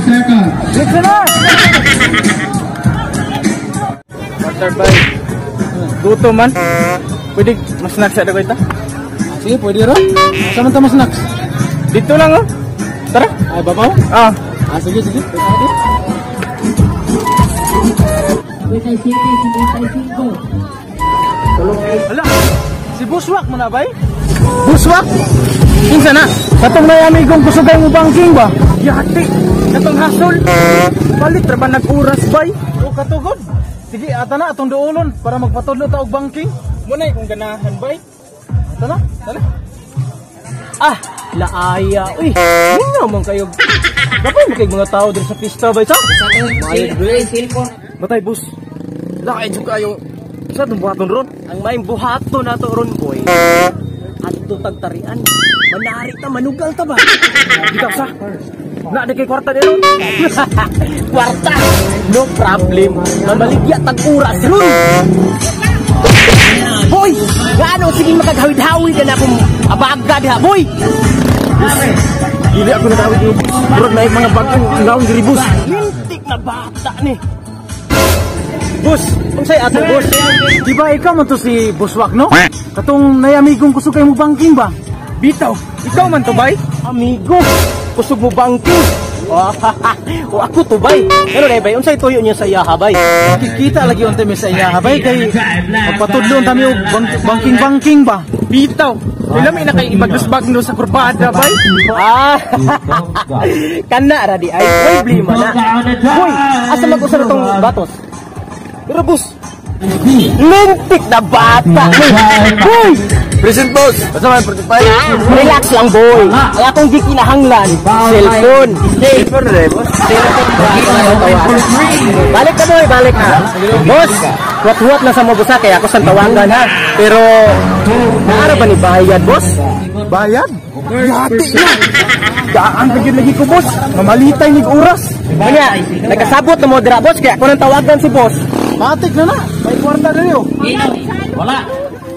seconds. Dito na! Water by. Duto man. Pwede mas snacks ada ba ito? Sige, pwede rin. Saan man tama snacks? Dito lang oh. Tara. Ay, babaw? Ah. Sige. Hala. Si Buswak mo na bay? Buswak? Kinsa na? Katong may amigong kusugay mo banking ba? Yati. Katong hasol. Palit ra ba nag-uras bay? O katugod. Sige, ata na atong duolon para magpatudlo ta og banking. Munay kung ganahan bay. Ata na, dali. Ah, laaya. Uy, hindi man kayo. Dapat mo kayong mga tao din sa pista bay sa? Batay bus. Lakay jud kayo. Sa itong buhaton ron? Ang maing buhaton nato ron boy. At ito tagtarian. Manari ta, manugal ta ba? Dito sa? Na, di kay kwarta din ron. Kwarta! No problem. Mamaligya tag-uras ron. Boy! Gaano? Sige makaghawid-hawid na akong abagad ha, boy! Hindi ako natawid yung burad na yung mga bagong laong giribus. Lintik na bata ni. Bus, kung sa'yo ato bus, di ba ikaw man to si Buswak, no? Katong nayamigong kusog kayo mo banking ba? Bitaw, ikaw man to bay? Amigo, kusog mo banking. O ako to bay. Pero na bay, unsay tuyo niya sa iyaha bay? Kikita lagi unta mi sa iyaha bay kay magpatudlon tami og banking ba? Bitaw. Ilam ina kay ibagdusbagno sa kurbada bay. Kana ra di ay problema na. Hoy, asa mag-usar tong batos? Pero boss, lintik na bata. Boy! Present boss! Basta man, 45. Relax lang boy. Ay akong gikinahanglan. Cellphone. Cellphone rin boss. Balik ka boy, balik ka. Boss, huwat-huwat lang sa mga busa kaya ako sang tawagan ha. Pero, naara ba ni bayad boss? Bayad? Yati na! Daan bigyan lagi ko boss. Mamalitay nig oras. Kaya, nagkasabot na mo dira boss kaya ako nang tawagan si boss. Matik na na, may kwarta na niyo. Wala.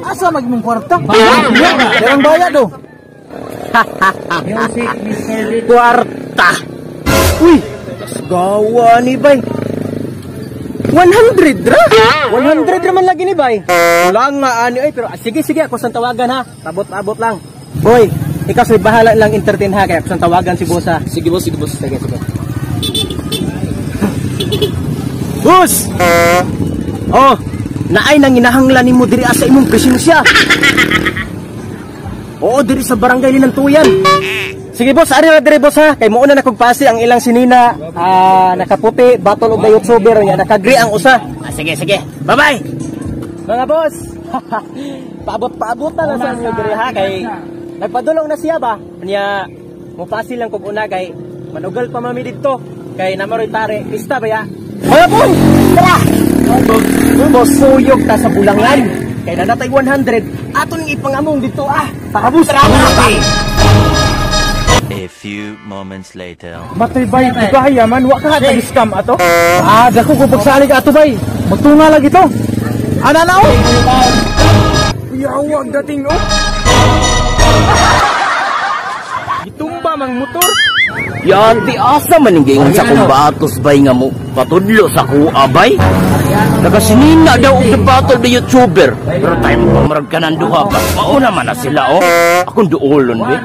Asa magmong kwarta? Derang bayad o. Kwarta. Uy, gawa ni bay. 100 ra? 100 raman lagi ni bay. Wala nga ani ay pero sige ako sang tawagan ha. Abot lang. Boy, ikaw say bahala lang entertain ha kaya ako sang tawagan si boss ha. Sige boss. Sige. Boss! Oh, naay nang inahanglan nimo diri asa imong presensya. Oo, diri sa barangay ni Tuyan. Sige boss, ari na diri boss ha. Kay muuna na kog pasi ang ilang sinina, nakaputi, battle of the YouTuber nya, nakagri ang usa. Sige. Bye-bye. Mga boss. Paabot-paabotan na sa inyo diri ha kay nagpadulong na siya ba? Nya mo pasi lang kog una kay manugal pa mami didto. Kay namaroy tare, pista ba ya? Hoy boy, tara. Boss, suyog ta sa bulangan. Kaya nanatay 100. Aton ng ipangamong dito Pakabus. A few moments later. Matay bay, ibaya man. Wa ka tag-scam ato. Dako ko pagsalig ato bay. Magtunga lagi to. Ana na o. Yawag dating o. Gitumba mang motor. Yan, di asa maningingan sa kong batos bay nga mo patudlo sa kuha bay. Nagasinina daw og battle the YouTuber. Pero tayo mo pamarag ka ng duha pa. Mauna man na sila Akong duolon be.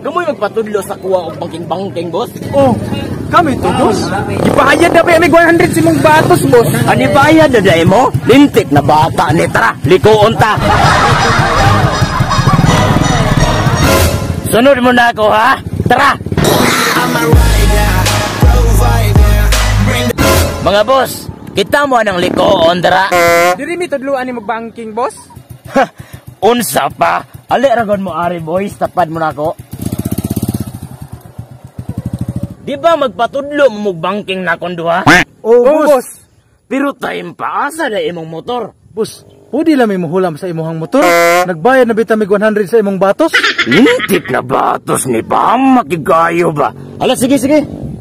Gamoy magpatudlo sa kuha og bangking boss. Oh, kami to boss. Ibayad na ba may 100 si mong batos boss? Ani bayad na dai mo? Lintik na bata ni tara. Likoon ta. Sunod mo na ako ha. Tara! Mga boss, kita mo anang likoon, tara. Diri mi tudluan ni mag-banking, boss? Unsa pa? Ali ragon mo ari boys, tapad mo na ako. Di ba magpatudlo mo mag-banking na kon duha? Oo, boss. Pero time pa asa na imong motor. Boss, pwede lang may muhulam sa imong motor. Nagbayad na bitamig 100 sa imong batos. Lintik na batos ni Pam, makigayo ba? Hala, sige.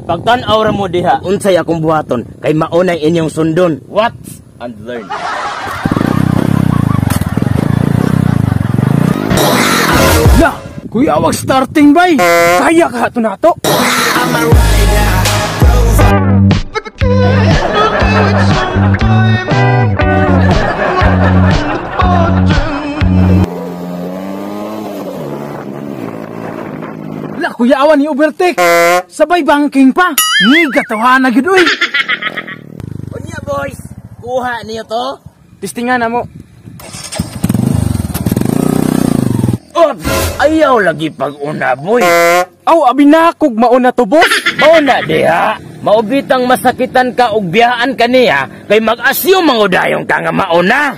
Pagtanaw ra mo diha, unsay akong buhaton, kay maunay inyong sundon. Watch and learn. Kuya, wag starting bay. Kaya ka ito na to. La, kuya, awan ni overtake. Sabay banking pa. Ni gatawa na gid oy. Unya boys, kuha niyo to. Tistingan na mo. Oh, ayaw lagi pag-una, boy. Aw, abinakog mauna to, boss. Mauna diha. Maubitang masakitan ka og biyaan kaniya kay mag-asyo mangudayong ka nga mauna.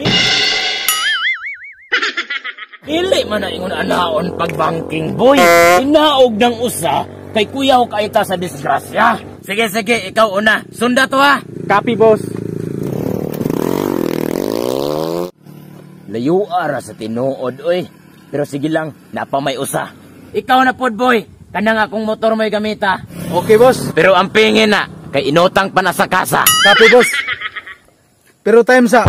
Dili man na ingon anaon pag-banking, boy. Inaog ng usa kay kuya ko kaita sa disgrasya. Sige, sige, ikaw una. Sunda to ha. Copy, boss. Layo ara sa tinuod, oy. Pero sige lang, napamay usa. Ikaw na pod, boy. Kanang akong motor may gamita. Okay, boss. Pero ang pingin na, kay inutang pa na sa kasa. Copy, boss. Pero time sa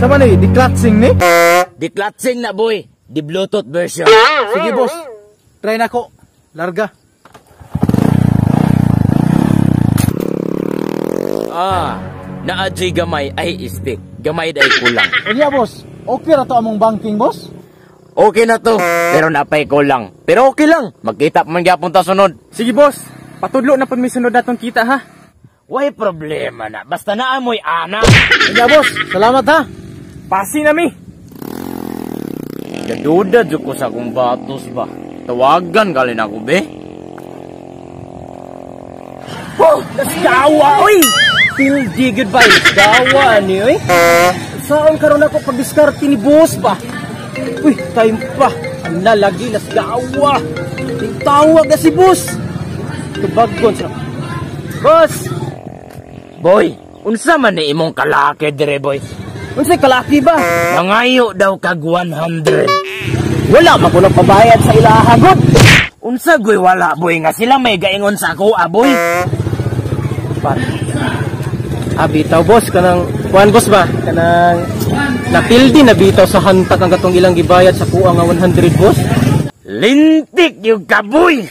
man eh, di clutching ni. Di clutching na, boy. Di Bluetooth version. Sige, boss. Try na ko. Larga. Naadjay gamay ay stick. Gamay ay kulang. Unya, boss. Okay ra to among banking, boss. Okay na to, pero napay kulang. Pero okay lang, magkita pa man gyapon ta sunod. Sige, boss. Patudlo na pag may sunod natong kita, ha? Way problema na, basta naamoy ana. Unya, boss. Salamat ha. Pasi na mi. Daduda jud ko sa akong batos ba. Tawagan kalin ako, be. Oh, nasgawa, oy! Tildi goodbye. Gawa ni, oy. Saan karon ako pag-discarte ni boss ba? Uy, time pa. Ang lalagi, nasgawa. Tawag na si boss. Tubagon sa... Boss! Boy, unsa man ni imong kalaki dire, boy? Unsay kalaki ba? Mangayo daw kag 100. Wala man ko nagpabayad sa ilaha, god. Unsa goy wala, boy, nga sila may gaingon sa ako, boy. Bitaw, boss, kanang kuan, boss ba? Kanang napildi na bitaw sa hantak ang gatong ilang gibayad sa kuha nga 100, boss. Lintik yung kaboy!